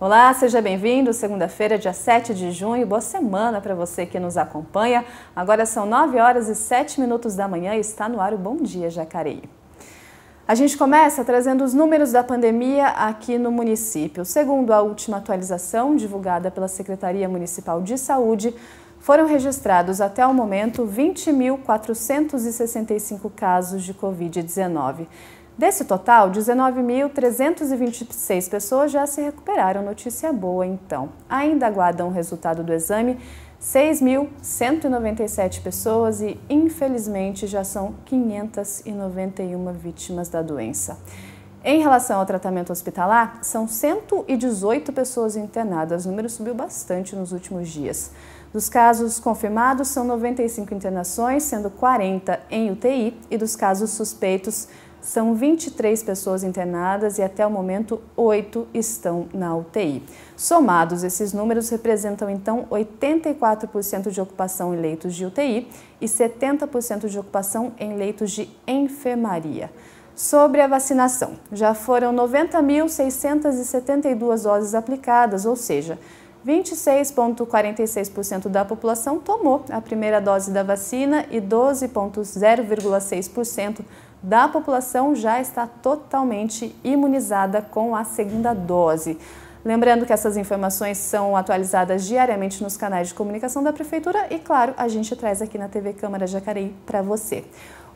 Olá, seja bem-vindo. Segunda-feira, dia 7 de junho. Boa semana para você que nos acompanha. Agora são 9 horas e 7 minutos da manhã e está no ar o Bom Dia Jacareí. A gente começa trazendo os números da pandemia aqui no município. Segundo a última atualização divulgada pela Secretaria Municipal de Saúde, foram registrados até o momento 20.465 casos de Covid-19. Desse total, 19.326 pessoas já se recuperaram. Notícia boa, então. Ainda aguardam o resultado do exame 6.197 pessoas e, infelizmente, já são 591 vítimas da doença. Em relação ao tratamento hospitalar, são 118 pessoas internadas. O número subiu bastante nos últimos dias. Dos casos confirmados, são 95 internações, sendo 40 em UTI, e dos casos suspeitos, são 23 pessoas internadas e até o momento 8 estão na UTI. Somados, esses números representam então 84% de ocupação em leitos de UTI e 70% de ocupação em leitos de enfermaria. Sobre a vacinação, já foram 90.672 doses aplicadas, ou seja, 26,46% da população tomou a primeira dose da vacina e 12,06% da população já está totalmente imunizada com a segunda dose. Lembrando que essas informações são atualizadas diariamente nos canais de comunicação da Prefeitura e, claro, a gente traz aqui na TV Câmara Jacareí para você.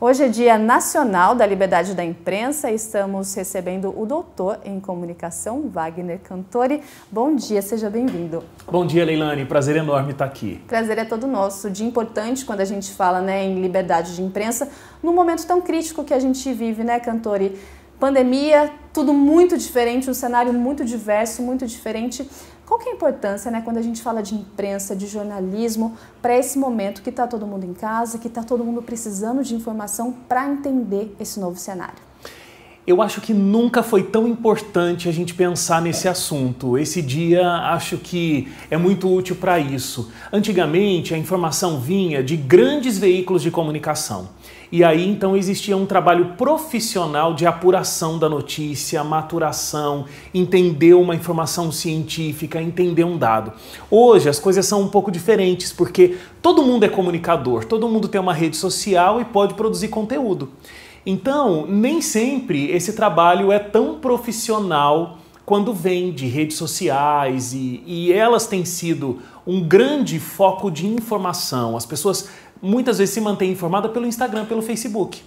Hoje é Dia Nacional da Liberdade da Imprensa e estamos recebendo o doutor em comunicação, Wagner Cantori. Bom dia, seja bem-vindo. Bom dia, Leilane. Prazer enorme estar aqui. Prazer é todo nosso. Dia importante quando a gente fala, em liberdade de imprensa, num momento tão crítico que a gente vive, Cantori? Pandemia, tudo muito diferente, um cenário muito diverso, muito diferente. Qual que é a importância, quando a gente fala de imprensa, de jornalismo, para esse momento que está todo mundo em casa, que está todo mundo precisando de informação para entender esse novo cenário? Eu acho que nunca foi tão importante a gente pensar nesse assunto. Esse dia acho que é muito útil para isso. Antigamente a informação vinha de grandes veículos de comunicação. E aí então existia um trabalho profissional de apuração da notícia, maturação, entender uma informação científica, entender um dado. Hoje as coisas são um pouco diferentes porque todo mundo é comunicador, todo mundo tem uma rede social e pode produzir conteúdo. Então, nem sempre esse trabalho é tão profissional quando vem de redes sociais e elas têm sido um grande foco de informação. As pessoas muitas vezes se mantêm informadas pelo Instagram, pelo Facebook.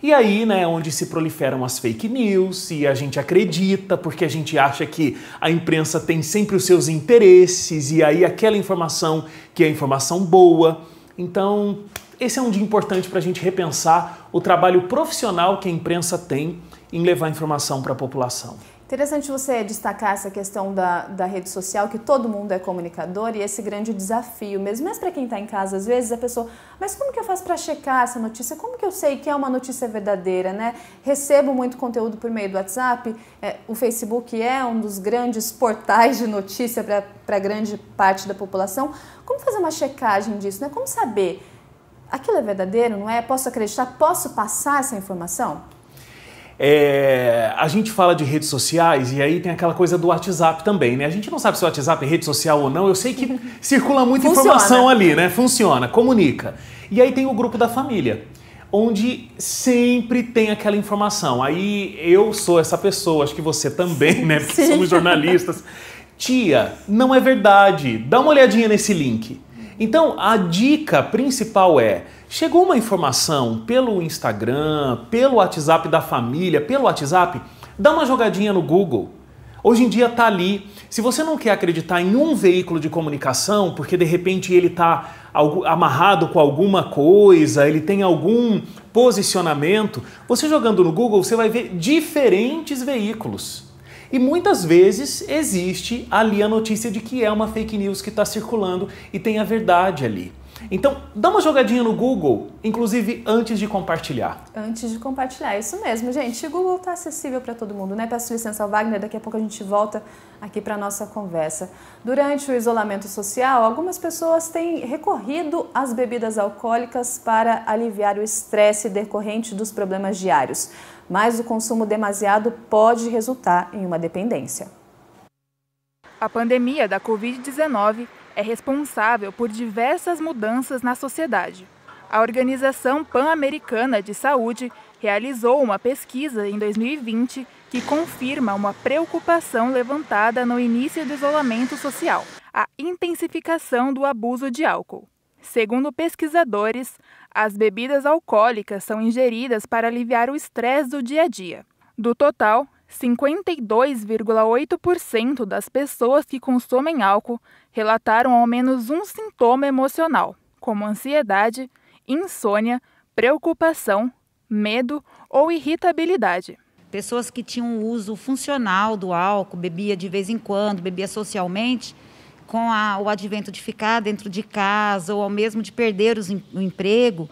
E aí, onde se proliferam as fake news e a gente acredita porque a gente acha que a imprensa tem sempre os seus interesses e aí aquela informação que é informação boa. Então, esse é um dia importante para a gente repensar o trabalho profissional que a imprensa tem em levar informação para a população. Interessante você destacar essa questão da rede social, que todo mundo é comunicador e esse grande desafio mesmo. Mas para quem está em casa, às vezes a pessoa, mas como que eu faço para checar essa notícia? Como que eu sei que é uma notícia verdadeira, Recebo muito conteúdo por meio do WhatsApp, o Facebook é um dos grandes portais de notícia para grande parte da população. Como fazer uma checagem disso, Como saber? Aquilo é verdadeiro, não é? Posso acreditar? Posso passar essa informação? A gente fala de redes sociais e aí tem aquela coisa do WhatsApp também, A gente não sabe se o WhatsApp é rede social ou não, eu sei que circula muita informação ali, Funciona, comunica. E aí tem o grupo da família, onde sempre tem aquela informação. Aí eu sou essa pessoa, acho que você também, Porque Sim. somos jornalistas. Tia, não é verdade, dá uma olhadinha nesse link. Então, a dica principal chegou uma informação pelo Instagram, pelo WhatsApp da família, pelo WhatsApp, dá uma jogadinha no Google. Hoje em dia está ali. Se você não quer acreditar em um veículo de comunicação, porque de repente ele está amarrado com alguma coisa, ele tem algum posicionamento, você jogando no Google, você vai ver diferentes veículos. E muitas vezes existe ali a notícia de que é uma fake news que está circulando e tem a verdade ali. Então, dá uma jogadinha no Google, inclusive antes de compartilhar. Antes de compartilhar, isso mesmo, gente. O Google está acessível para todo mundo, né? Peço licença ao Wagner, daqui a pouco a gente volta aqui para a nossa conversa. Durante o isolamento social, algumas pessoas têm recorrido às bebidas alcoólicas para aliviar o estresse decorrente dos problemas diários. Mas o consumo demasiado pode resultar em uma dependência. A pandemia da Covid-19 é responsável por diversas mudanças na sociedade. A Organização Pan-Americana de Saúde realizou uma pesquisa em 2020 que confirma uma preocupação levantada no início do isolamento social: a intensificação do abuso de álcool. Segundo pesquisadores, as bebidas alcoólicas são ingeridas para aliviar o estresse do dia a dia. Do total, 52,8% das pessoas que consomem álcool relataram ao menos um sintoma emocional, como ansiedade, insônia, preocupação, medo ou irritabilidade. Pessoas que tinham um uso funcional do álcool, bebia de vez em quando, bebia socialmente, com o advento de ficar dentro de casa ou ao mesmo de perder o emprego,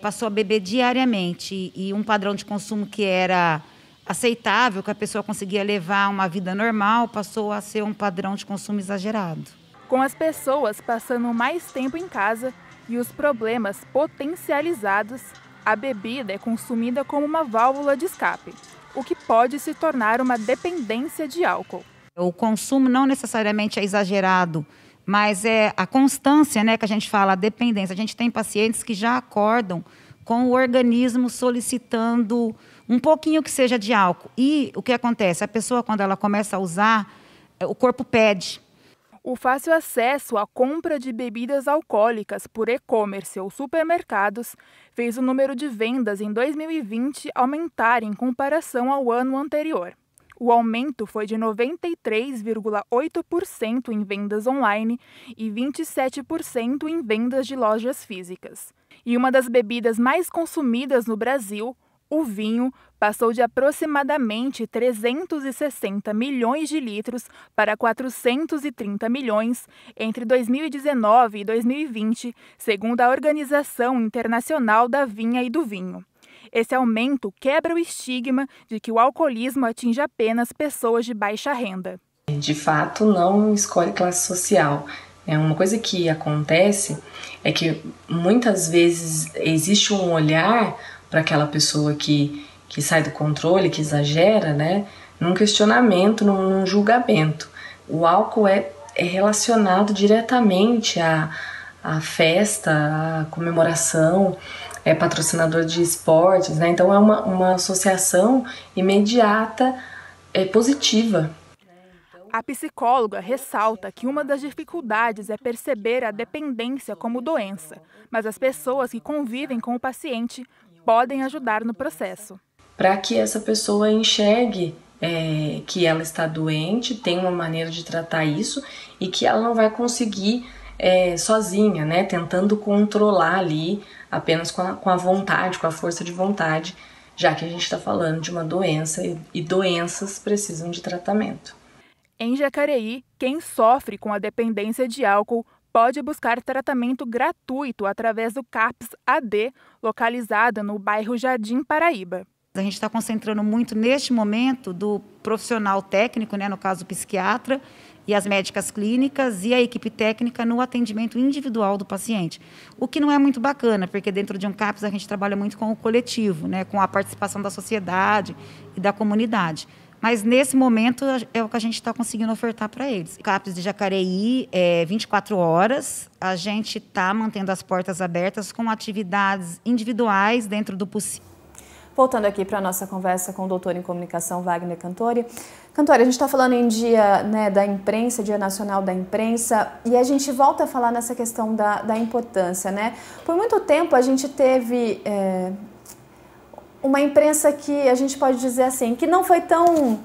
passou a beber diariamente. E um padrão de consumo que era aceitável, que a pessoa conseguia levar uma vida normal, passou a ser um padrão de consumo exagerado. Com as pessoas passando mais tempo em casa e os problemas potencializados, a bebida é consumida como uma válvula de escape, o que pode se tornar uma dependência de álcool. O consumo não necessariamente é exagerado, mas é a constância, né, que a gente fala, a dependência. A gente tem pacientes que já acordam com o organismo solicitando um pouquinho que seja de álcool. E o que acontece? A pessoa, quando ela começa a usar, o corpo pede. O fácil acesso à compra de bebidas alcoólicas por e-commerce ou supermercados fez o número de vendas em 2020 aumentar em comparação ao ano anterior. O aumento foi de 93,8% em vendas online e 27% em vendas de lojas físicas. E uma das bebidas mais consumidas no Brasil, o vinho, passou de aproximadamente 360 milhões de litros para 430 milhões entre 2019 e 2020, segundo a Organização Internacional da Vinha e do Vinho. Esse aumento quebra o estigma de que o alcoolismo atinge apenas pessoas de baixa renda. De fato, não escolhe classe social. Uma coisa que acontece é que muitas vezes existe um olhar para aquela pessoa que sai do controle, que exagera, né? Num questionamento, num julgamento. O álcool é relacionado diretamente à festa, à comemoração, é patrocinador de esportes, né? Então é uma associação imediata, positiva. A psicóloga ressalta que uma das dificuldades é perceber a dependência como doença, mas as pessoas que convivem com o paciente podem ajudar no processo. Para que essa pessoa enxergue que ela está doente, tem uma maneira de tratar isso e que ela não vai conseguir sozinha, né? Tentando controlar ali apenas com a vontade, com a força de vontade, já que a gente está falando de uma doença e doenças precisam de tratamento. Em Jacareí, quem sofre com a dependência de álcool pode buscar tratamento gratuito através do CAPS AD, localizado no bairro Jardim Paraíba. A gente está concentrando muito neste momento do profissional técnico, né, no caso o psiquiatra, e as médicas clínicas e a equipe técnica no atendimento individual do paciente. O que não é muito bacana, porque dentro de um CAPS a gente trabalha muito com o coletivo, né, com a participação da sociedade e da comunidade. Mas nesse momento é o que a gente está conseguindo ofertar para eles. O CAPS de Jacareí é 24 horas, a gente está mantendo as portas abertas com atividades individuais dentro do possível. Voltando aqui para a nossa conversa com o doutor em comunicação Wagner Cantori. Cantori, a gente está falando em dia, né, da imprensa, Dia Nacional da Imprensa, e a gente volta a falar nessa questão da importância, né? Por muito tempo a gente teve uma imprensa que a gente pode dizer assim, que não foi tão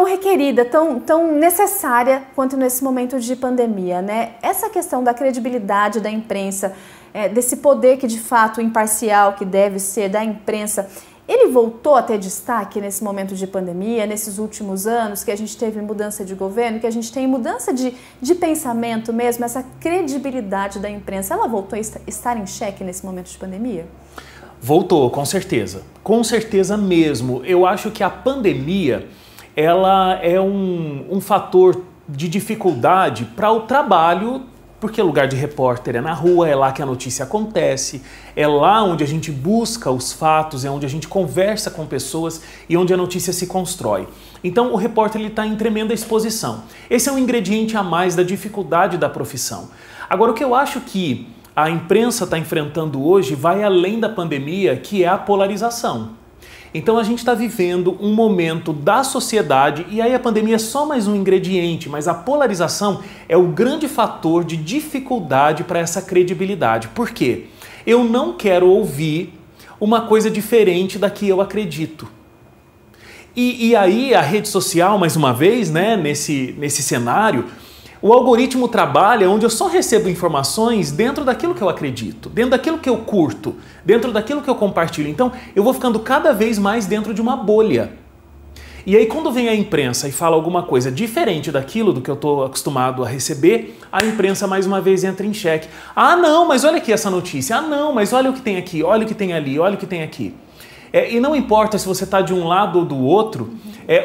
requerida, tão necessária quanto nesse momento de pandemia, né? Essa questão da credibilidade da imprensa, desse poder que de fato imparcial que deve ser da imprensa, ele voltou a ter destaque nesse momento de pandemia, nesses últimos anos, que a gente teve mudança de governo, que a gente tem mudança de pensamento mesmo, essa credibilidade da imprensa, ela voltou a estar em xeque nesse momento de pandemia? Voltou, com certeza mesmo. Eu acho que a pandemia, ela é um fator de dificuldade para o trabalho, porque o lugar de repórter é na rua, é lá que a notícia acontece, é lá onde a gente busca os fatos, é onde a gente conversa com pessoas e onde a notícia se constrói. Então o repórter está em tremenda exposição. Esse é um ingrediente a mais da dificuldade da profissão. Agora, o que eu acho que a imprensa está enfrentando hoje vai além da pandemia, que é a polarização. Então a gente está vivendo um momento da sociedade, e aí a pandemia é só mais um ingrediente, mas a polarização é o grande fator de dificuldade para essa credibilidade. Por quê? Eu não quero ouvir uma coisa diferente da que eu acredito. E aí a rede social, mais uma vez, né, nesse cenário, o algoritmo trabalha onde eu só recebo informações dentro daquilo que eu acredito, dentro daquilo que eu curto, dentro daquilo que eu compartilho. Então, eu vou ficando cada vez mais dentro de uma bolha. E aí, quando vem a imprensa e fala alguma coisa diferente daquilo do que eu estou acostumado a receber, a imprensa mais uma vez entra em xeque. Ah, não, mas olha aqui essa notícia. Ah, não, mas olha o que tem aqui, olha o que tem ali, olha o que tem aqui. E não importa se você está de um lado ou do outro,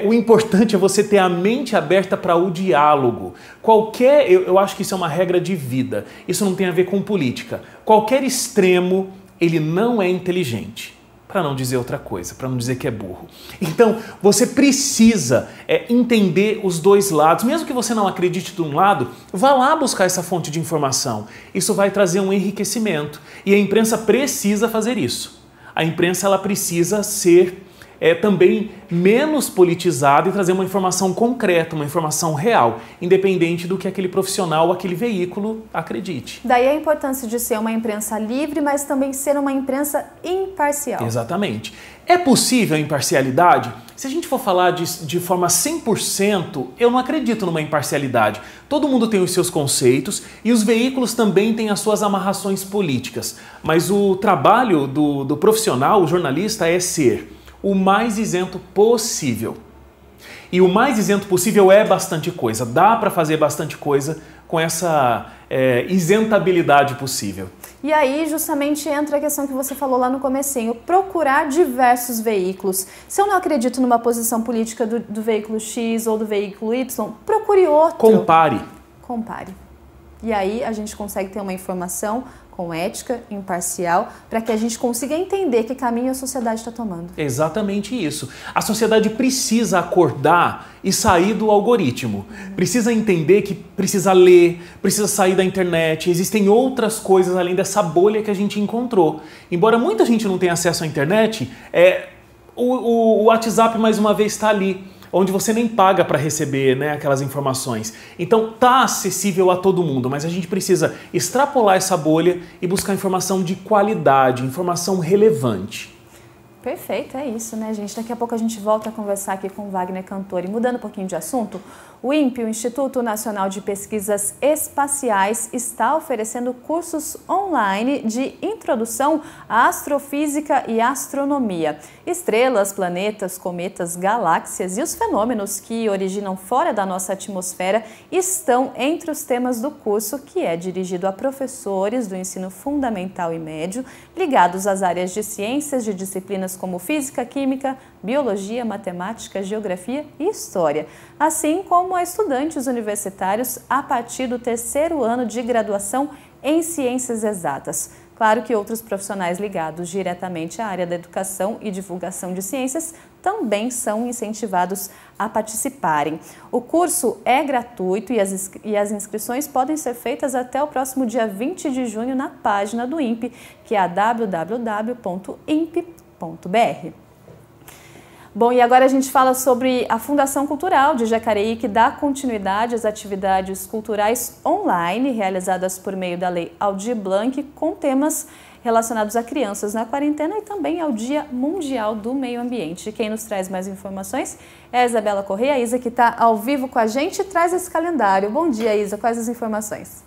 o importante é você ter a mente aberta para o diálogo. Eu acho que isso é uma regra de vida, isso não tem a ver com política. Qualquer extremo, ele não é inteligente, para não dizer outra coisa, para não dizer que é burro. Então, você precisa entender os dois lados. Mesmo que você não acredite de um lado, vá lá buscar essa fonte de informação. Isso vai trazer um enriquecimento e a imprensa precisa fazer isso. A imprensa ela precisa ser também menos politizada e trazer uma informação concreta, uma informação real, independente do que aquele profissional, aquele veículo acredite. Daí a importância de ser uma imprensa livre, mas também ser uma imprensa imparcial. Exatamente. É possível a imparcialidade? Se a gente for falar de forma 100%, eu não acredito numa imparcialidade. Todo mundo tem os seus conceitos e os veículos também têm as suas amarrações políticas. Mas o trabalho do profissional, o jornalista, é ser o mais isento possível. E o mais isento possível é bastante coisa. Dá para fazer bastante coisa com essa isentabilidade possível. E aí justamente entra a questão que você falou lá no comecinho, procurar diversos veículos. Se eu não acredito numa posição política do veículo X ou do veículo Y, procure outro. Compare. E aí a gente consegue ter uma informação com ética, imparcial, para que a gente consiga entender que caminho a sociedade está tomando. Exatamente isso. A sociedade precisa acordar e sair do algoritmo. Precisa entender que precisa ler, precisa sair da internet. Existem outras coisas além dessa bolha que a gente encontrou. Embora muita gente não tenha acesso à internet, o WhatsApp mais uma vez está ali, onde você nem paga para receber, né, aquelas informações. Então tá acessível a todo mundo, mas a gente precisa extrapolar essa bolha e buscar informação de qualidade, informação relevante. Perfeito, é isso, né, gente? Daqui a pouco a gente volta a conversar aqui com o Wagner Cantori. Mudando um pouquinho de assunto, o INPE, o Instituto Nacional de Pesquisas Espaciais, está oferecendo cursos online de introdução à astrofísica e astronomia. Estrelas, planetas, cometas, galáxias e os fenômenos que originam fora da nossa atmosfera estão entre os temas do curso, que é dirigido a professores do ensino fundamental e médio, ligados às áreas de ciências de disciplinas como física, química, biologia, matemática, geografia e história, assim como a estudantes universitários a partir do 3º ano de graduação em ciências exatas. Claro que outros profissionais ligados diretamente à área da educação e divulgação de ciências também são incentivados a participarem. O curso é gratuito e as inscrições podem ser feitas até o próximo dia 20 de junho na página do INPE, que é a www.inpe.br. Bom, e agora a gente fala sobre a Fundação Cultural de Jacareí, que dá continuidade às atividades culturais online realizadas por meio da Lei Aldir Blanc, com temas relacionados a crianças na quarentena e também ao Dia Mundial do Meio Ambiente. Quem nos traz mais informações é a Isabela Correia, a Isa, que está ao vivo com a gente e traz esse calendário. Bom dia, Isa, quais as informações?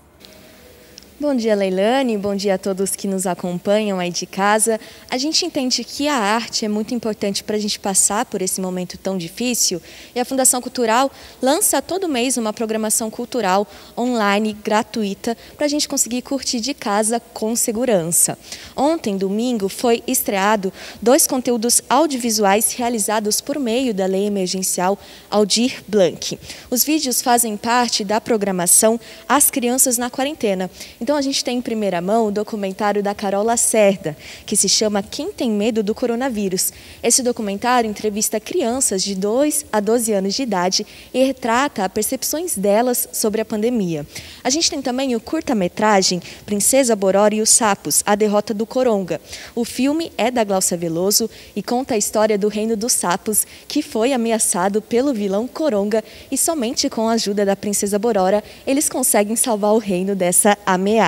Bom dia, Leilane. Bom dia a todos que nos acompanham aí de casa. A gente entende que a arte é muito importante para a gente passar por esse momento tão difícil e a Fundação Cultural lança todo mês uma programação cultural online gratuita para a gente conseguir curtir de casa com segurança. Ontem, domingo, foi estreado 2 conteúdos audiovisuais realizados por meio da Lei Emergencial Aldir Blanc. Os vídeos fazem parte da programação As Crianças na Quarentena. Então a gente tem em primeira mão o documentário da Carol Lacerda, que se chama Quem Tem Medo do Coronavírus. Esse documentário entrevista crianças de 2 a 12 anos de idade e retrata as percepções delas sobre a pandemia. A gente tem também o curta-metragem Princesa Borora e os Sapos, A Derrota do Coronga. O filme é da Glaucia Veloso e conta a história do reino dos sapos, que foi ameaçado pelo vilão Coronga e somente com a ajuda da Princesa Borora eles conseguem salvar o reino dessa ameaça.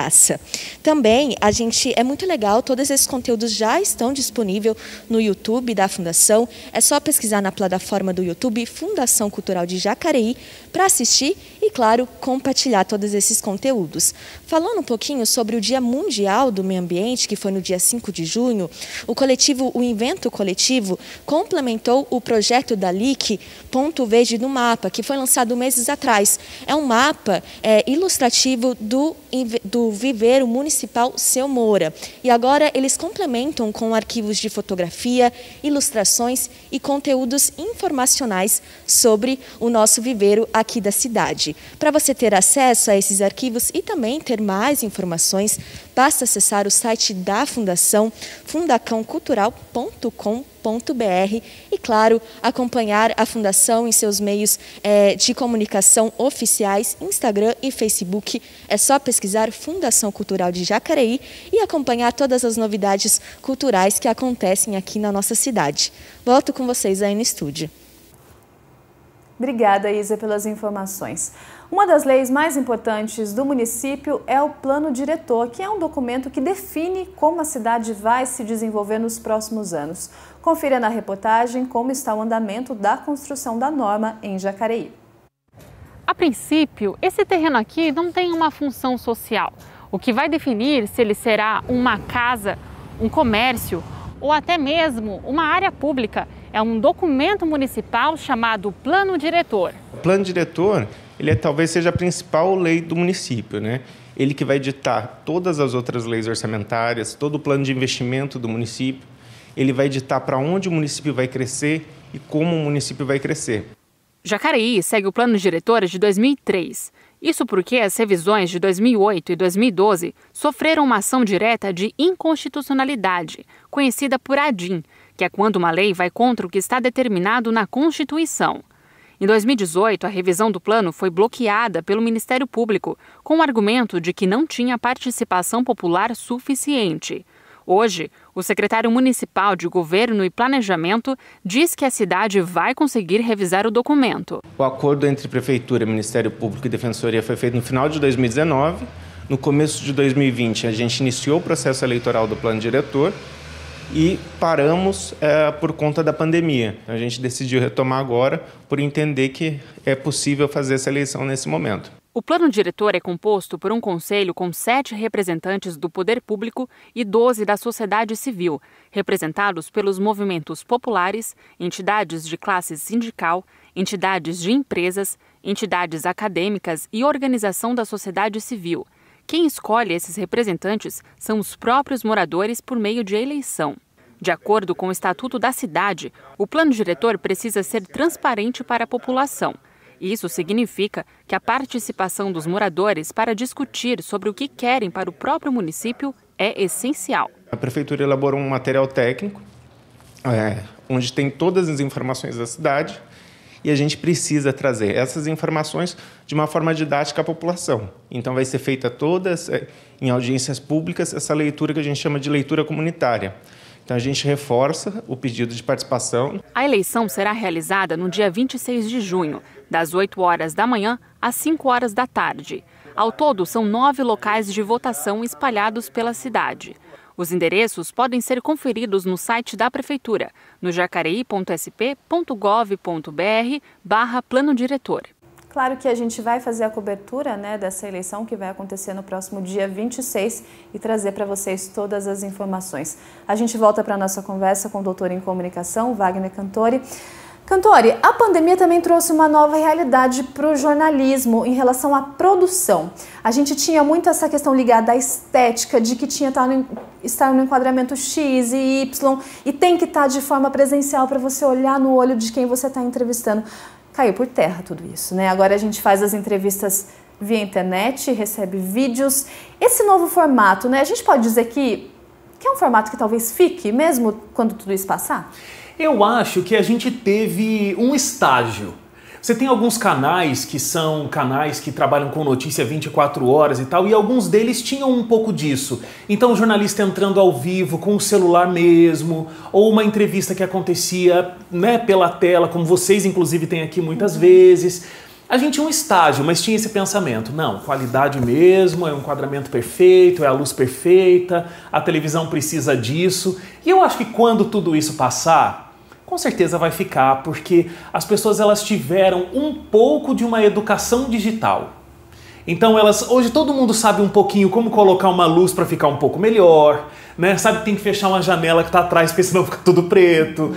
Também, é muito legal, todos esses conteúdos já estão disponíveis no YouTube da Fundação. É só pesquisar na plataforma do YouTube Fundação Cultural de Jacareí para assistir e, claro, compartilhar todos esses conteúdos. Falando um pouquinho sobre o Dia Mundial do Meio Ambiente, que foi no dia 5 de junho, o Invento Coletivo complementou o projeto da LIC Ponto Verde no Mapa, que foi lançado meses atrás. É um mapa ilustrativo do Viveiro Municipal Seu Moura. E agora eles complementam com arquivos de fotografia, ilustrações e conteúdos informacionais sobre o nosso viveiro aqui da cidade. Para você ter acesso a esses arquivos e também ter mais informações, basta acessar o site da Fundação, fundacãocultural.com.br e, claro, acompanhar a Fundação em seus meios de comunicação oficiais, Instagram e Facebook. É só pesquisar Fundação Cultural de Jacareí e acompanhar todas as novidades culturais que acontecem aqui na nossa cidade. Volto com vocês aí no estúdio. Obrigada, Isa, pelas informações. Uma das leis mais importantes do município é o Plano Diretor, que é um documento que define como a cidade vai se desenvolver nos próximos anos. Confira na reportagem como está o andamento da construção da norma em Jacareí. A princípio, esse terreno aqui não tem uma função social. O que vai definir se ele será uma casa, um comércio ou até mesmo uma área pública é um documento municipal chamado Plano Diretor. O Plano Diretor, ele talvez seja a principal lei do município, né? Ele que vai ditar todas as outras leis orçamentárias, todo o plano de investimento do município. Ele vai ditar para onde o município vai crescer e como o município vai crescer. Jacareí segue o Plano Diretor de 2003. Isso porque as revisões de 2008 e 2012 sofreram uma ação direta de inconstitucionalidade, conhecida por ADIM, que é quando uma lei vai contra o que está determinado na Constituição. Em 2018, a revisão do plano foi bloqueada pelo Ministério Público, com o argumento de que não tinha participação popular suficiente. Hoje, o secretário municipal de Governo e Planejamento diz que a cidade vai conseguir revisar o documento. O acordo entre Prefeitura, Ministério Público e Defensoria foi feito no final de 2019. No começo de 2020, a gente iniciou o processo eleitoral do Plano Diretor e paramos por conta da pandemia. A gente decidiu retomar agora por entender que é possível fazer essa eleição nesse momento. O Plano Diretor é composto por um conselho com 7 representantes do poder público e 12 da sociedade civil, representados pelos movimentos populares, entidades de classe sindical, entidades de empresas, entidades acadêmicas e organização da sociedade civil. Quem escolhe esses representantes são os próprios moradores por meio de eleição. De acordo com o Estatuto da Cidade, o Plano Diretor precisa ser transparente para a população. Isso significa que a participação dos moradores para discutir sobre o que querem para o próprio município é essencial. A Prefeitura elaborou um material técnico, onde tem todas as informações da cidade, e a gente precisa trazer essas informações de uma forma didática à população. Então vai ser feita todas, em audiências públicas, essa leitura que a gente chama de leitura comunitária. Então a gente reforça o pedido de participação. A eleição será realizada no dia 26 de junho, das 8 horas da manhã às 5 horas da tarde. Ao todo, são 9 locais de votação espalhados pela cidade. Os endereços podem ser conferidos no site da Prefeitura, no jacareí.sp.gov.br/Plano Diretor. Claro que a gente vai fazer a cobertura, né, dessa eleição que vai acontecer no próximo dia 26 e trazer para vocês todas as informações. A gente volta para a nossa conversa com o doutor em comunicação, Wagner Cantori. Cantori, a pandemia também trouxe uma nova realidade para o jornalismo em relação à produção. A gente tinha muito essa questão ligada à estética, de que tinha estar no enquadramento X e Y, e tem que estar de forma presencial para você olhar no olho de quem você está entrevistando. Caiu por terra tudo isso, né? Agora a gente faz as entrevistas via internet, recebe vídeos. Esse novo formato, né? A gente pode dizer que é um formato que talvez fique, mesmo quando tudo isso passar? Eu acho que a gente teve um estágio. Você tem alguns canais que são canais que trabalham com notícia 24 horas e tal, e alguns deles tinham um pouco disso. Então o jornalista entrando ao vivo com o celular mesmo, ou uma entrevista que acontecia, né, pela tela, como vocês inclusive têm aqui muitas vezes. A gente tinha um estágio, mas tinha esse pensamento, não, qualidade mesmo, é um enquadramento perfeito, é a luz perfeita, a televisão precisa disso. E eu acho que quando tudo isso passar, com certeza vai ficar, porque as pessoas elas tiveram um pouco de uma educação digital. Então hoje todo mundo sabe um pouquinho como colocar uma luz para ficar um pouco melhor, né? Sabe que tem que fechar uma janela que está atrás, porque senão fica tudo preto,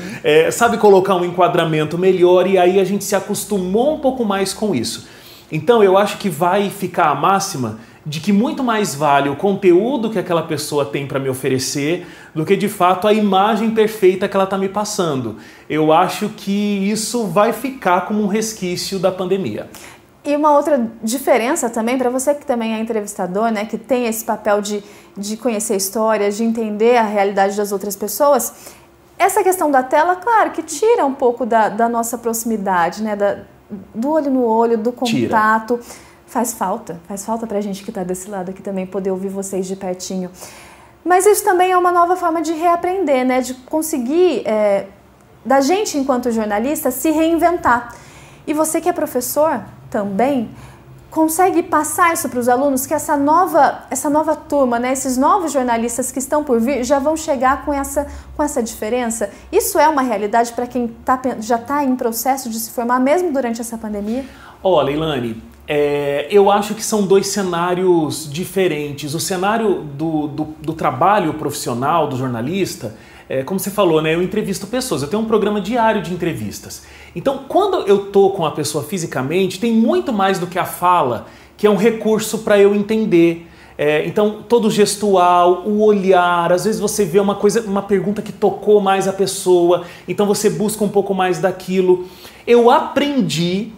sabe colocar um enquadramento melhor, e aí a gente se acostumou um pouco mais com isso. Então eu acho que vai ficar a máxima de que muito mais vale o conteúdo que aquela pessoa tem para me oferecer do que de fato a imagem perfeita que ela está me passando. Eu acho que isso vai ficar como um resquício da pandemia. E uma outra diferença também, para você que também é entrevistador, né, que tem esse papel de conhecer histórias, de entender a realidade das outras pessoas, essa questão da tela, claro, que tira um pouco da nossa proximidade, né, do olho no olho, do contato. Tira. Faz falta pra gente que está desse lado aqui também poder ouvir vocês de pertinho. Mas isso também é uma nova forma de reaprender, né, de conseguir, da gente enquanto jornalista, se reinventar. E você que é professor também consegue passar isso para os alunos, que essa nova turma, né, esses novos jornalistas que estão por vir já vão chegar com essa diferença? Isso é uma realidade para quem já está em processo de se formar, mesmo durante essa pandemia? Olha, Leilane, eu acho que são dois cenários diferentes. O cenário do trabalho profissional do jornalista, como você falou, né, eu entrevisto pessoas, eu tenho um programa diário de entrevistas. Então, quando eu tô com a pessoa fisicamente, tem muito mais do que a fala, que é um recurso para eu entender. Então, todo o gestual, o olhar, às vezes você vê uma pergunta que tocou mais a pessoa, então você busca um pouco mais daquilo. Eu aprendi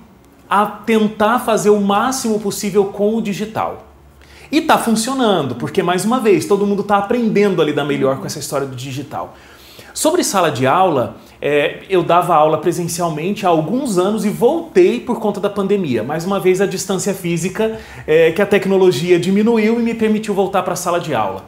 a tentar fazer o máximo possível com o digital. E tá funcionando, porque mais uma vez, todo mundo tá aprendendo a lidar melhor com essa história do digital. Sobre sala de aula, eu dava aula presencialmente há alguns anos e voltei por conta da pandemia. Mais uma vez a distância física, que a tecnologia diminuiu e me permitiu voltar para a sala de aula.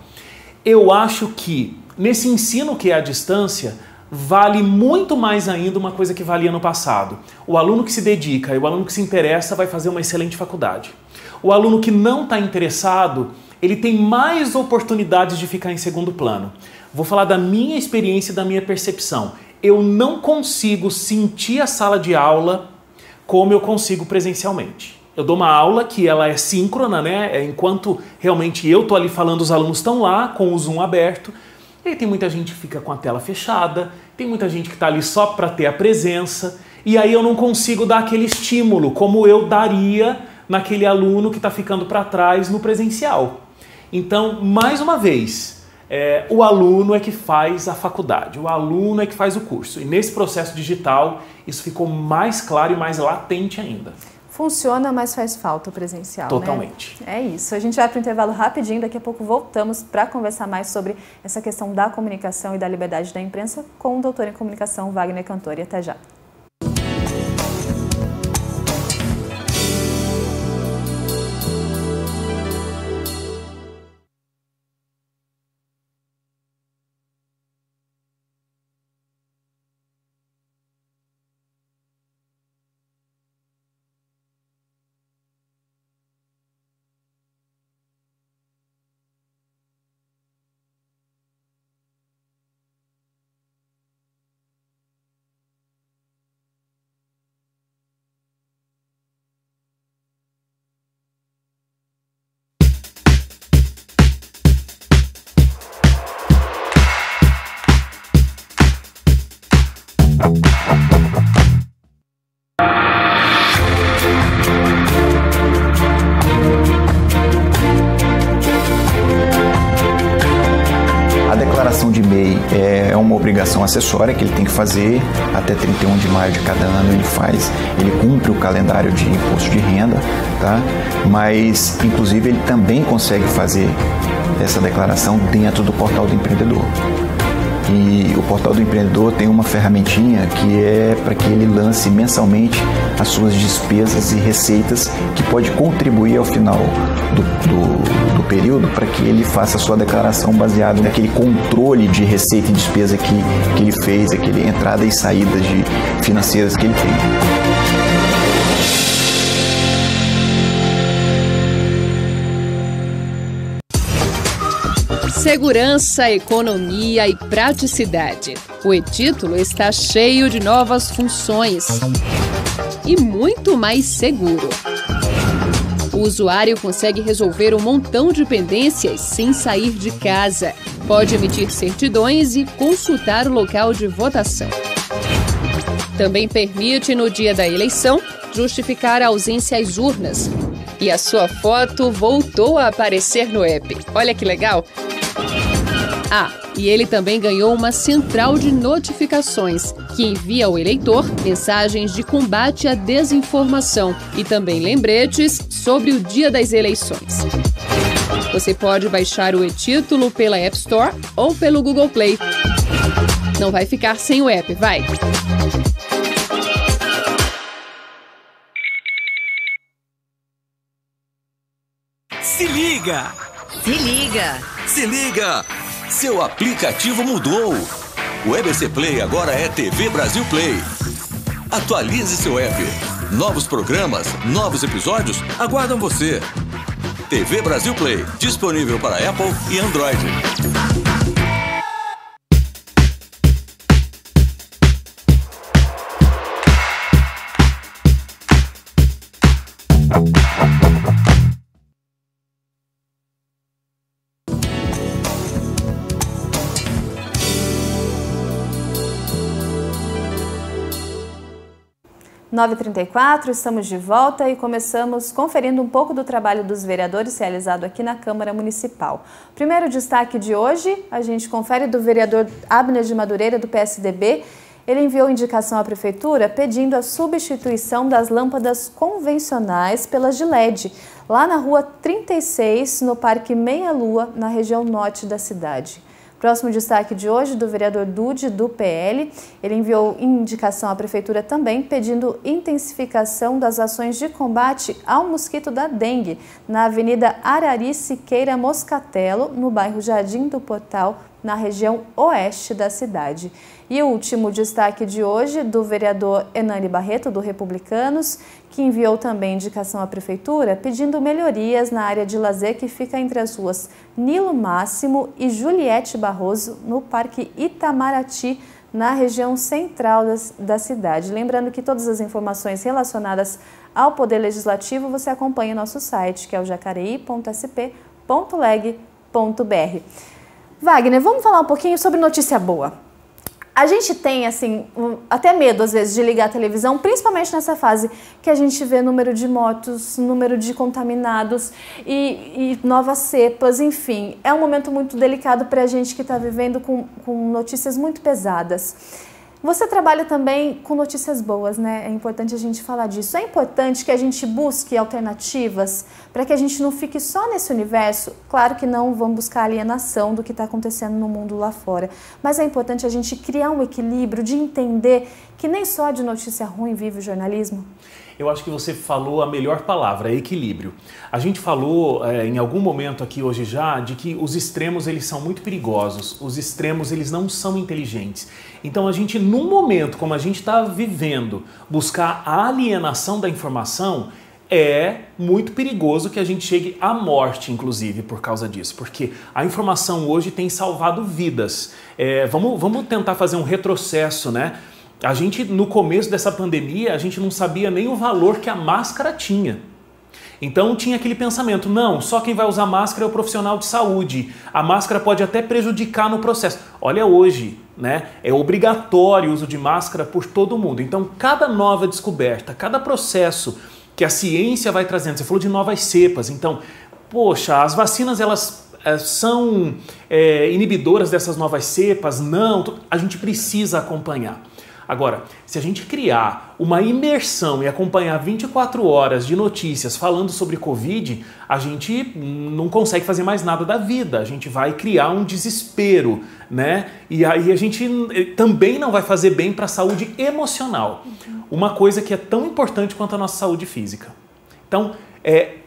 Eu acho que nesse ensino que é à distância, vale muito mais ainda uma coisa que valia no passado. O aluno que se dedica e o aluno que se interessa vai fazer uma excelente faculdade. O aluno que não está interessado, ele tem mais oportunidades de ficar em segundo plano. Vou falar da minha experiência e da minha percepção. Eu não consigo sentir a sala de aula como eu consigo presencialmente. Eu dou uma aula que ela é síncrona, né? Enquanto realmente eu estou ali falando, os alunos estão lá com o Zoom aberto. E aí tem muita gente que fica com a tela fechada, tem muita gente que está ali só para ter a presença, e aí eu não consigo dar aquele estímulo como eu daria naquele aluno que está ficando para trás no presencial. Então, mais uma vez, o aluno é que faz a faculdade, o aluno é que faz o curso. E nesse processo digital, isso ficou mais claro e mais latente ainda. Funciona, mas faz falta o presencial, totalmente. Né? É isso. A gente vai para o intervalo rapidinho, daqui a pouco voltamos para conversar mais sobre essa questão da comunicação e da liberdade da imprensa com o doutor em comunicação Wagner Cantori. Até já. declaração de MEI é uma obrigação acessória que ele tem que fazer até 31 de maio de cada ano, ele cumpre o calendário de imposto de renda, tá? Mas, inclusive, ele também consegue fazer essa declaração dentro do Portal do Empreendedor. E o Portal do Empreendedor tem uma ferramentinha que é para que ele lance mensalmente as suas despesas e receitas, que pode contribuir ao final do período para que ele faça a sua declaração baseada naquele controle de receita e despesa que ele fez, aquele entrada e saída financeiras que ele fez. Segurança, economia e praticidade. O e-Título está cheio de novas funções e muito mais seguro. O usuário consegue resolver um montão de pendências sem sair de casa. Pode emitir certidões e consultar o local de votação. Também permite, no dia da eleição, justificar a ausência às urnas. E a sua foto voltou a aparecer no app. Olha que legal! Ah, e ele também ganhou uma central de notificações, que envia ao eleitor mensagens de combate à desinformação e também lembretes sobre o dia das eleições. Você pode baixar o e-Título pela App Store ou pelo Google Play. Não vai ficar sem o app, vai! Se liga! Se liga! Se liga! Seu aplicativo mudou! O EBC Play agora é TV Brasil Play. Atualize seu app. Novos programas, novos episódios aguardam você. TV Brasil Play, disponível para Apple e Android. Nove 9h34, estamos de volta e começamos conferindo um pouco do trabalho dos vereadores realizado aqui na Câmara Municipal. Primeiro destaque de hoje, a gente confere do vereador Abner de Madureira, do PSDB. Ele enviou indicação à Prefeitura pedindo a substituição das lâmpadas convencionais pelas de LED, lá na Rua 36, no Parque Meia Lua, na região norte da cidade. Próximo destaque de hoje, do vereador Dude, do PL. Ele enviou indicação à Prefeitura também pedindo intensificação das ações de combate ao mosquito da dengue na Avenida Arari Siqueira Moscatello, no bairro Jardim do Portal, na região oeste da cidade. E o último destaque de hoje, do vereador Hernani Barreto, do Republicanos, que enviou também indicação à Prefeitura pedindo melhorias na área de lazer que fica entre as ruas Nilo Máximo e Juliette Barroso, no Parque Itamaraty, na região central da cidade. Lembrando que todas as informações relacionadas ao Poder Legislativo você acompanha no nosso site, que é o jacareí.sp.leg.br. Wagner, vamos falar um pouquinho sobre notícia boa. A gente tem, assim, até medo, às vezes, de ligar a televisão, principalmente nessa fase que a gente vê número de mortos, número de contaminados e novas cepas, enfim. É um momento muito delicado para a gente que está vivendo com notícias muito pesadas. Você trabalha também com notícias boas, né? É importante a gente falar disso. É importante que a gente busque alternativas para que a gente não fique só nesse universo. Claro que não vamos buscar alienação do que está acontecendo no mundo lá fora, mas é importante a gente criar um equilíbrio de entender que nem só de notícia ruim vive o jornalismo. Eu acho que você falou a melhor palavra, equilíbrio. A gente falou em algum momento aqui hoje já de que os extremos eles são muito perigosos, os extremos eles não são inteligentes. Então a gente, num momento como a gente está vivendo, buscar a alienação da informação é muito perigoso que a gente chegue à morte, inclusive, por causa disso. Porque a informação hoje tem salvado vidas. Vamos tentar fazer um retrocesso, né? A gente, no começo dessa pandemia, a gente não sabia nem o valor que a máscara tinha. Então tinha aquele pensamento, não, só quem vai usar máscara é o profissional de saúde. A máscara pode até prejudicar no processo. Olha hoje, né? É obrigatório o uso de máscara por todo mundo. Então cada nova descoberta, cada processo que a ciência vai trazendo, você falou de novas cepas, então, poxa, as vacinas elas são inibidoras dessas novas cepas? Não, a gente precisa acompanhar. Agora, se a gente criar uma imersão e acompanhar 24 horas de notícias falando sobre Covid, a gente não consegue fazer mais nada da vida, a gente vai criar um desespero, né? E aí a gente também não vai fazer bem para a saúde emocional, uma coisa que é tão importante quanto a nossa saúde física. Então,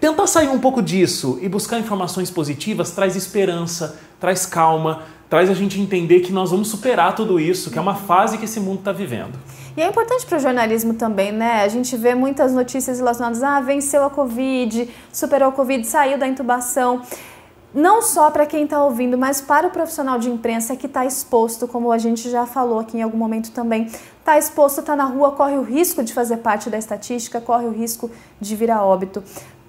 tentar sair um pouco disso e buscar informações positivas traz esperança, traz calma, traz a gente entender que nós vamos superar tudo isso, que é uma fase que esse mundo está vivendo. E é importante para o jornalismo também, né? A gente vê muitas notícias relacionadas a venceu a Covid, superou a Covid, saiu da intubação. Não só para quem está ouvindo, mas para o profissional de imprensa que está exposto, como a gente já falou aqui em algum momento também, está exposto, está na rua, corre o risco de fazer parte da estatística, corre o risco de vir a óbito.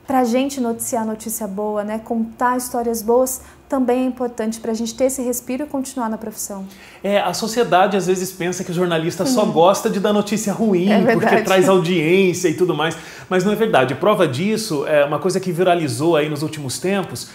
Para a gente noticiar notícia boa, né? Contar histórias boas também é importante para a gente ter esse respiro e continuar na profissão. A sociedade às vezes pensa que o jornalista só gosta de dar notícia ruim, porque traz audiência e tudo mais, mas não é verdade. Prova disso é uma coisa que viralizou aí nos últimos tempos.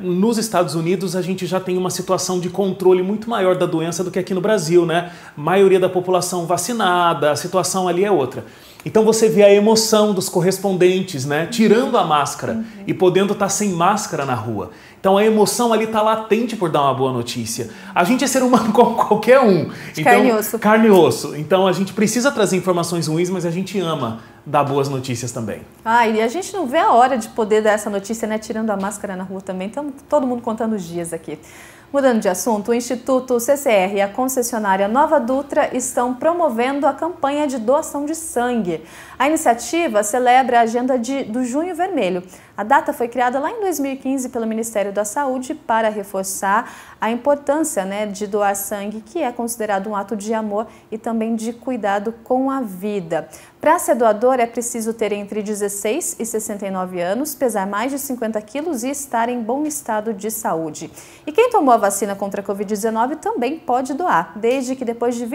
Nos Estados Unidos a gente já tem uma situação de controle muito maior da doença do que aqui no Brasil, né? Maioria da população vacinada, a situação ali é outra. Então você vê a emoção dos correspondentes, né? Tirando a máscara e podendo estar sem máscara na rua. Então a emoção ali está latente por dar uma boa notícia. A gente é ser humano como qualquer um. Então, carne e osso. Carne e osso. Então a gente precisa trazer informações ruins, mas a gente ama dar boas notícias também. E a gente não vê a hora de poder dar essa notícia, né? Tirando a máscara na rua também. Estamos todo mundo contando os dias aqui. Mudando de assunto, o Instituto CCR e a concessionária Nova Dutra estão promovendo a campanha de doação de sangue. A iniciativa celebra a agenda do Junho Vermelho. A data foi criada lá em 2015 pelo Ministério da Saúde para reforçar a importância, né, de doar sangue, que é considerado um ato de amor e também de cuidado com a vida. Para ser doador é preciso ter entre 16 e 69 anos, pesar mais de 50 quilos e estar em bom estado de saúde. E quem tomou a vacina contra a Covid-19 também pode doar, desde que depois de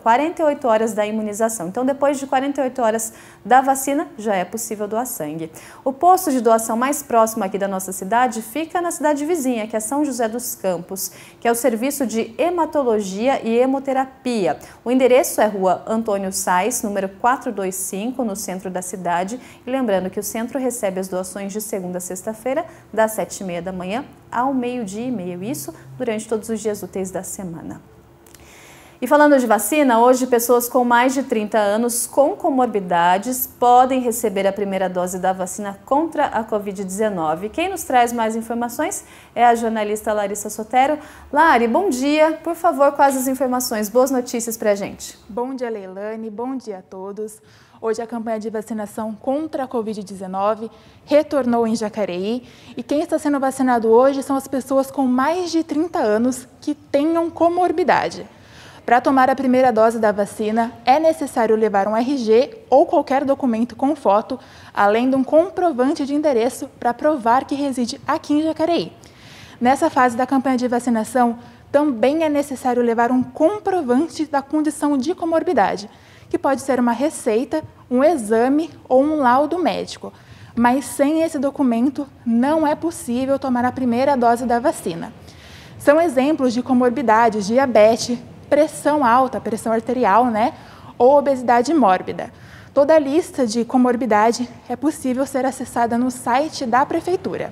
48 horas da imunização. Então, depois de 48 horas da vacina, já é possível doar sangue. O posto de doação mais próximo aqui da nossa cidade fica na cidade vizinha, que é São José dos Campos, que é o Serviço de Hematologia e Hemoterapia. O endereço é Rua Antônio Sais, número 425, no centro da cidade. E lembrando que o centro recebe as doações de segunda a sexta-feira, das 7h30 da manhã ao 12h30. Isso durante todos os dias úteis da semana. E falando de vacina, hoje pessoas com mais de 30 anos com comorbidades podem receber a primeira dose da vacina contra a Covid-19. Quem nos traz mais informações é a jornalista Larissa Sotero. Lari, bom dia. Por favor, quais as informações? Boas notícias pra gente. Bom dia, Leilane. Bom dia a todos. Hoje a campanha de vacinação contra a Covid-19 retornou em Jacareí e quem está sendo vacinado hoje são as pessoas com mais de 30 anos que tenham comorbidade. Para tomar a primeira dose da vacina, é necessário levar um RG ou qualquer documento com foto, além de um comprovante de endereço para provar que reside aqui em Jacareí. Nessa fase da campanha de vacinação, também é necessário levar um comprovante da condição de comorbidade, que pode ser uma receita, um exame ou um laudo médico. Mas sem esse documento, não é possível tomar a primeira dose da vacina. São exemplos de comorbidades, diabetes, pressão alta, pressão arterial, né? Ou obesidade mórbida. Toda a lista de comorbidade é possível ser acessada no site da Prefeitura.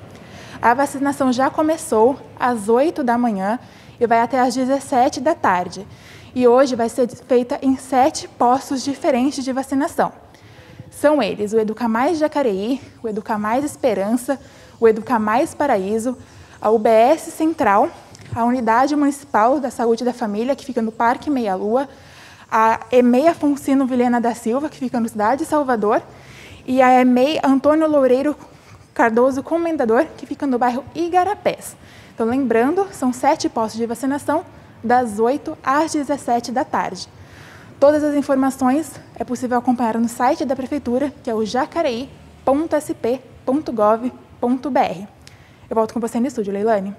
A vacinação já começou às 8 da manhã e vai até às 17 da tarde. E hoje vai ser feita em 7 postos diferentes de vacinação. São eles o Educa Mais Jacareí, o Educa Mais Esperança, o Educa Mais Paraíso, a UBS Central, a Unidade Municipal da Saúde da Família, que fica no Parque Meia Lua, a EMEI Afoncino Vilhena da Silva, que fica no Cidade de Salvador, e a EMEI Antônio Loureiro Cardoso Comendador, que fica no bairro Igarapés. Então, lembrando, são 7 postos de vacinação, das 8 às 17 da tarde. Todas as informações é possível acompanhar no site da Prefeitura, que é o jacareí.sp.gov.br. Eu volto com você no estúdio, Leilane.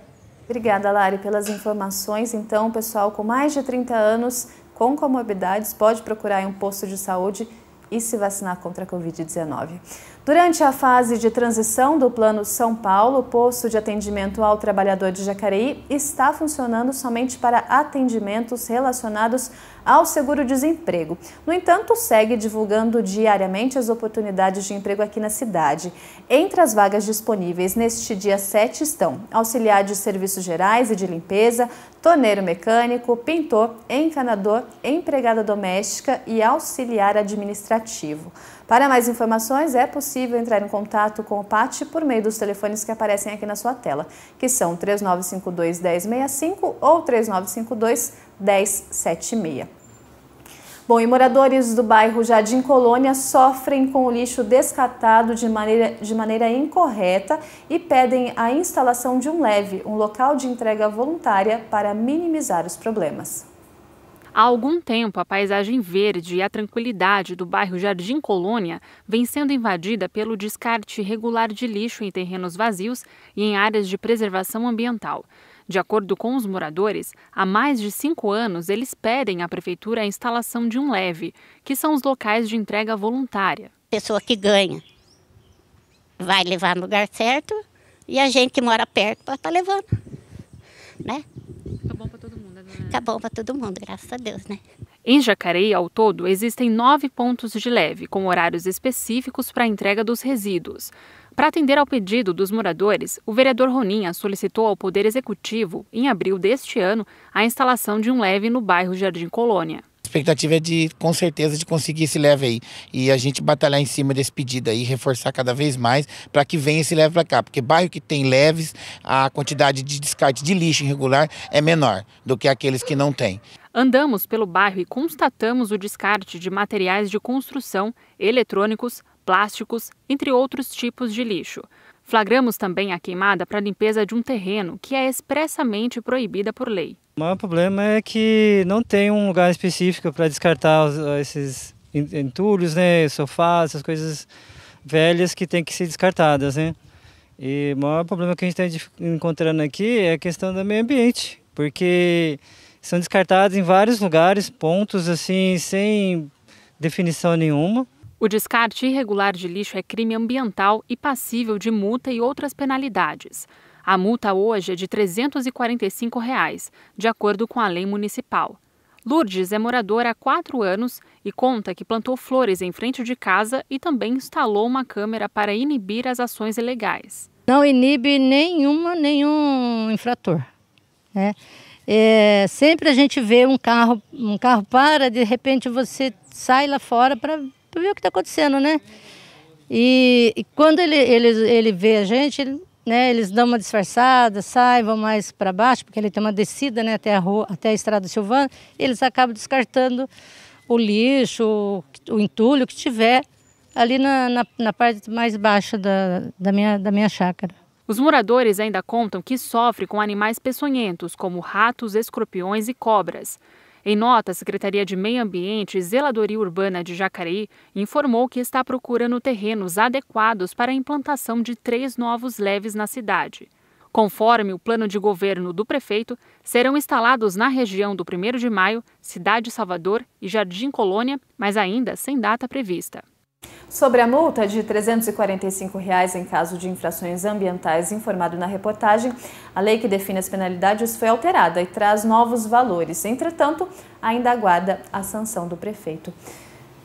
Obrigada, Lari, pelas informações. Então, o pessoal com mais de 30 anos, com comorbidades, pode procurar um posto de saúde e se vacinar contra a Covid-19. Durante a fase de transição do Plano São Paulo, o posto de atendimento ao trabalhador de Jacareí está funcionando somente para atendimentos relacionados ao seguro-desemprego. No entanto, segue divulgando diariamente as oportunidades de emprego aqui na cidade. Entre as vagas disponíveis neste dia 7 estão auxiliar de serviços gerais e de limpeza, torneiro mecânico, pintor, encanador, empregada doméstica e auxiliar administrativo. Para mais informações, é possível entrar em contato com o PAT por meio dos telefones que aparecem aqui na sua tela, que são 3952-1065 ou 3952-1076. Bom, e moradores do bairro Jardim Colônia sofrem com o lixo descartado de maneira incorreta e pedem a instalação de um leve, um local de entrega voluntária para minimizar os problemas. Há algum tempo, a paisagem verde e a tranquilidade do bairro Jardim Colônia vem sendo invadida pelo descarte irregular de lixo em terrenos vazios e em áreas de preservação ambiental. De acordo com os moradores, há mais de 5 anos eles pedem à prefeitura a instalação de um leve, que são os locais de entrega voluntária. Pessoa que ganha vai levar no lugar certo e a gente que mora perto pode estar levando, né? Fica bom para todo mundo, né? Fica bom para todo mundo, graças a Deus, né? Em Jacareí, ao todo, existem 9 pontos de leve, com horários específicos para a entrega dos resíduos. Para atender ao pedido dos moradores, o vereador Roninha solicitou ao Poder Executivo, em abril deste ano, a instalação de um leve no bairro Jardim Colônia. A expectativa é com certeza, de conseguir esse leve aí. E a gente batalhar em cima desse pedido aí, reforçar cada vez mais para que venha esse leve para cá. Porque bairro que tem leves, a quantidade de descarte de lixo irregular é menor do que aqueles que não têm. Andamos pelo bairro e constatamos o descarte de materiais de construção, eletrônicos, plásticos, entre outros tipos de lixo. Flagramos também a queimada para a limpeza de um terreno que é expressamente proibida por lei. O maior problema é que não tem um lugar específico para descartar esses entulhos, né, sofás, essas coisas velhas que tem que ser descartadas, né? E o maior problema que a gente está encontrando aqui é a questão do meio ambiente, porque são descartados em vários lugares, pontos assim, sem definição nenhuma. O descarte irregular de lixo é crime ambiental e passível de multa e outras penalidades. A multa hoje é de R$ 345, de acordo com a lei municipal. Lourdes é moradora há 4 anos e conta que plantou flores em frente de casa e também instalou uma câmera para inibir as ações ilegais. Não inibe nenhum infrator, né? Sempre a gente vê um carro para, de repente você sai lá fora para ver o que está acontecendo, né? E quando ele vê a gente, né, eles dão uma disfarçada, saem, vão mais para baixo, porque ele tem uma descida, né, até a Estrada Silvana, eles acabam descartando o lixo, o entulho que tiver ali na parte mais baixa da minha chácara. Os moradores ainda contam que sofrem com animais peçonhentos, como ratos, escorpiões e cobras. Em nota, a Secretaria de Meio Ambiente e Zeladoria Urbana de Jacareí informou que está procurando terrenos adequados para a implantação de 3 novos leves na cidade. Conforme o plano de governo do prefeito, serão instalados na região do 1º de Maio, Cidade Salvador e Jardim Colônia, mas ainda sem data prevista. Sobre a multa de R$ 345 em caso de infrações ambientais informado na reportagem, a lei que define as penalidades foi alterada e traz novos valores. Entretanto, ainda aguarda a sanção do prefeito.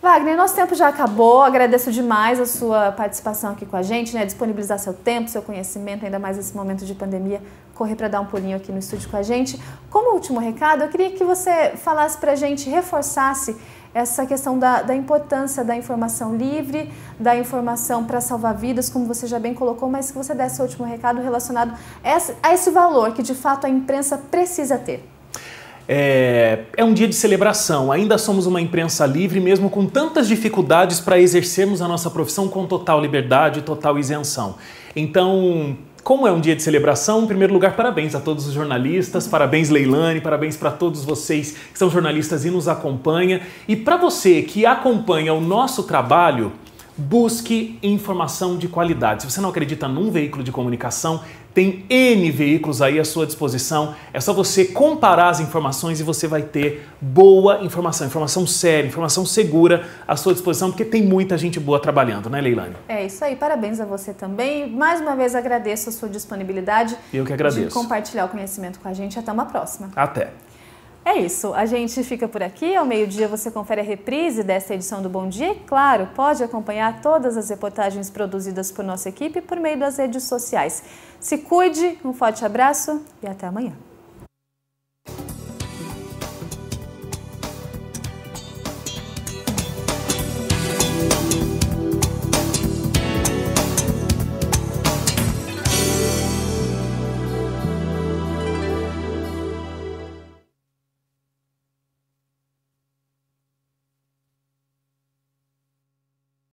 Wagner, nosso tempo já acabou. Agradeço demais a sua participação aqui com a gente, né? Disponibilizar seu tempo, seu conhecimento, ainda mais nesse momento de pandemia, correr para dar um pulinho aqui no estúdio com a gente. Como último recado, eu queria que você falasse para a gente, reforçasse essa questão da importância da informação livre, da informação para salvar vidas, como você já bem colocou, mas que você desse o último recado relacionado a esse valor que de fato a imprensa precisa ter. É um dia de celebração, ainda somos uma imprensa livre, mesmo com tantas dificuldades para exercermos a nossa profissão com total liberdade e total isenção. Então, como é um dia de celebração, em primeiro lugar, parabéns a todos os jornalistas, parabéns Leilane, parabéns para todos vocês que são jornalistas e nos acompanham. E para você que acompanha o nosso trabalho, Busque informação de qualidade. Se você não acredita num veículo de comunicação, tem N veículos aí à sua disposição. É só você comparar as informações e você vai ter boa informação, informação séria, informação segura à sua disposição, porque tem muita gente boa trabalhando, né, Leilane? É isso aí, parabéns a você também. Mais uma vez agradeço a sua disponibilidade. Eu que agradeço. De compartilhar o conhecimento com a gente. Até uma próxima. Até. É isso, a gente fica por aqui. Ao meio-dia você confere a reprise desta edição do Bom Dia e, claro, pode acompanhar todas as reportagens produzidas por nossa equipe por meio das redes sociais. Se cuide, um forte abraço e até amanhã.